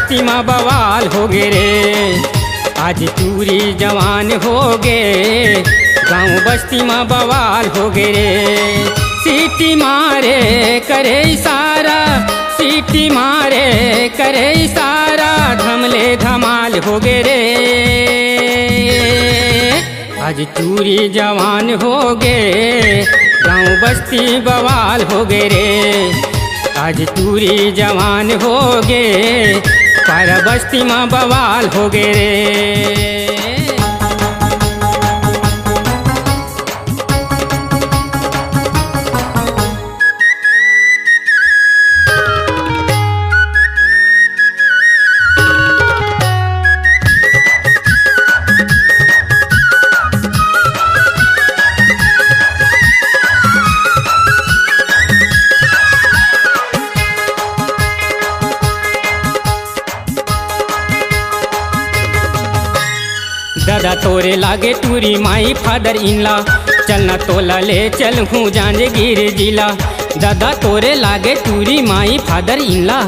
बस्ती में बवाल हो गे रे। आज टूरी जवान हो गे, गाँव बस्ती में बवाल हो गे रे। सीटी मारे करे इशारा, सीटी मारे करे इशारा, धमले धमाल हो गे रे। आज टूरी जवान हो गे, गाँव बस्ती बवाल हो गे रे। आज टूरी जवान हो गे, पर बस्ती में बवाल हो गे रे। दादा तोरे लागे टूरी माई फादर इनला, चलना तोला ले चल हूँ जांजगीर जिला। दादा तोरे लागे टूरी माई फादर इनला,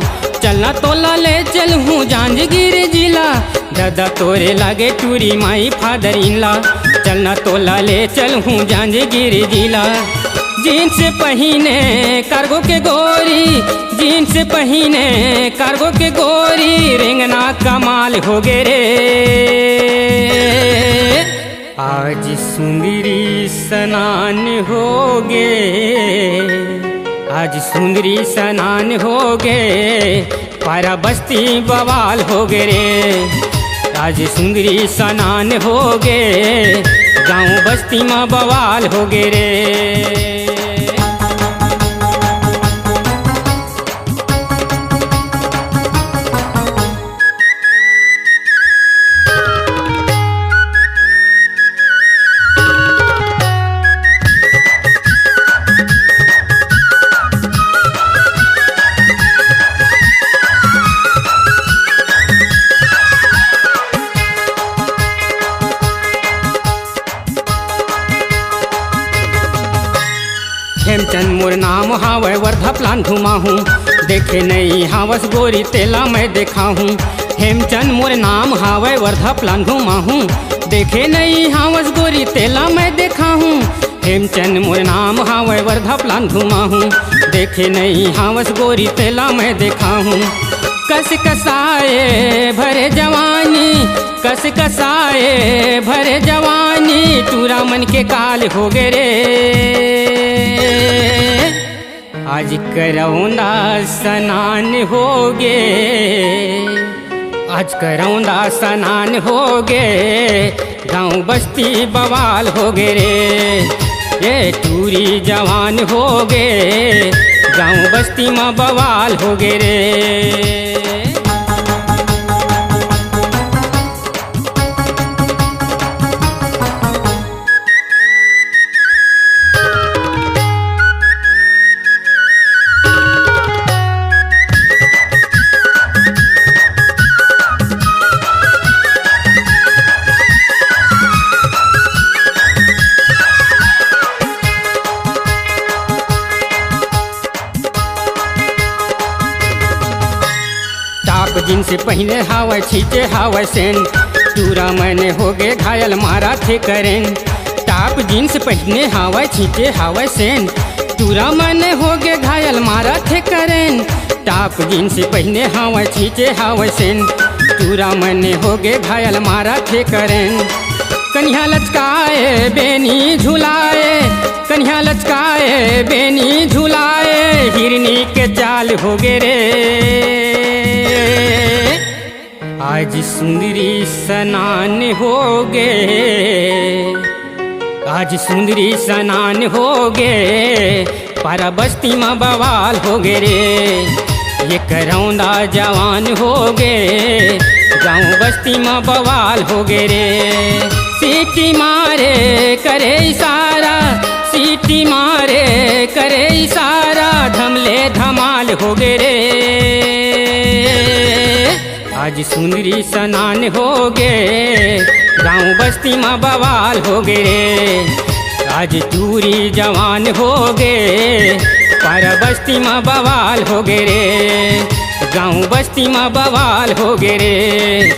चलना तोला ले चल हूँ जांजगीर जिला। दादा तोरे लागे टूरी माई फादर इनला, चलना तोला ले चल हूँ जांजगीर जिला। जीन्स पहने कार्गो के गोरी, जीन्स पहने कार्गो के गोरी, रेंगना कमाल हो गे रे। आज सुंदरी स्नान हो गे, आज सुंदरी स्नान हो गे, पारा बस्ती बवाल हो गे रे। आज सुंदरी स्नान हो गे, गाँव बस्ती में बवाल हो गे रे। हेमचंद मोर नाम हावै वर्धा प्लान घुमा हूँ, देखे नहीं हावस गोरी तेला मैं देखा हूँ। हेमचंद मोर नाम हावै वर्धा प्लान घुमा हूँ, देखे नहीं हावस गोरी तेला मैं देखा हूँ। हेमचंद मोर नाम हावै वर्धा प्लान घुमा हूँ, देखे नहीं हावस गोरी तेला मैं देखा हूँ। कस कसाए भरे जवानी, कस कसाए भरे जवानी, टूरा मन के काल हो गे रे। आज करौंदा स्नान हो गे, आज करौंदा स्नान हो गे, गाँव बस्ती बवाल हो गे रे। ये टूरी जवान हो गे, गाँव बस्ती में बवाल हो गे रे। जींस पहने हावै छींचे हावै सेन, टूरा मैंने हो गे घायल मारा थे करें। टाप जींस पहने हावै छींचे हावै सेन, टूरा मैंने हो गे घायल मारा थे करें। टाप जींस पहने हावै छींचे हावै सेन, टूरा मैंने हो गे घायल मारा थे करें। कन्या लचकाए बेनी झुलाए, कन्या लचकाए बेनी झुलाए, हिरनी के चाल हो गे रे। आज सुंदरी स्नान हो गे, आज सुंदरी स्नान हो गे, पारा बस्ती में बवाल हो गे रे। ये करौंदा जवान हो गे, गाँव बस्ती में बवाल हो गे रे। सीटी मारे करे इशारा, सीटी मारे करे इशारा, धमले धमाल हो गे रे। आज सुंदरी स्नान हो गे, गाँव बस्ती में बवाल हो गे रे। आज टूरी जवान हो गे, पर बस्ती में बवाल हो गे रे। गाँव बस्ती में बवाल हो गे रे,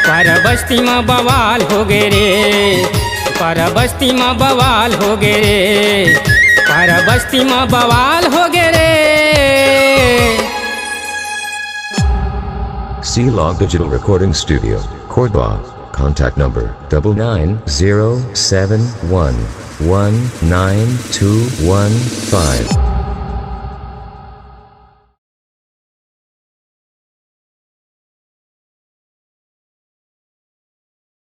पर बस्ती में बवाल हो गे रे, पर बस्ती में बवाल हो गे रे, पर बस्ती में बवाल हो गे रे। C-Log Digital Recording Studio, Cordoba. Contact number 9907119215.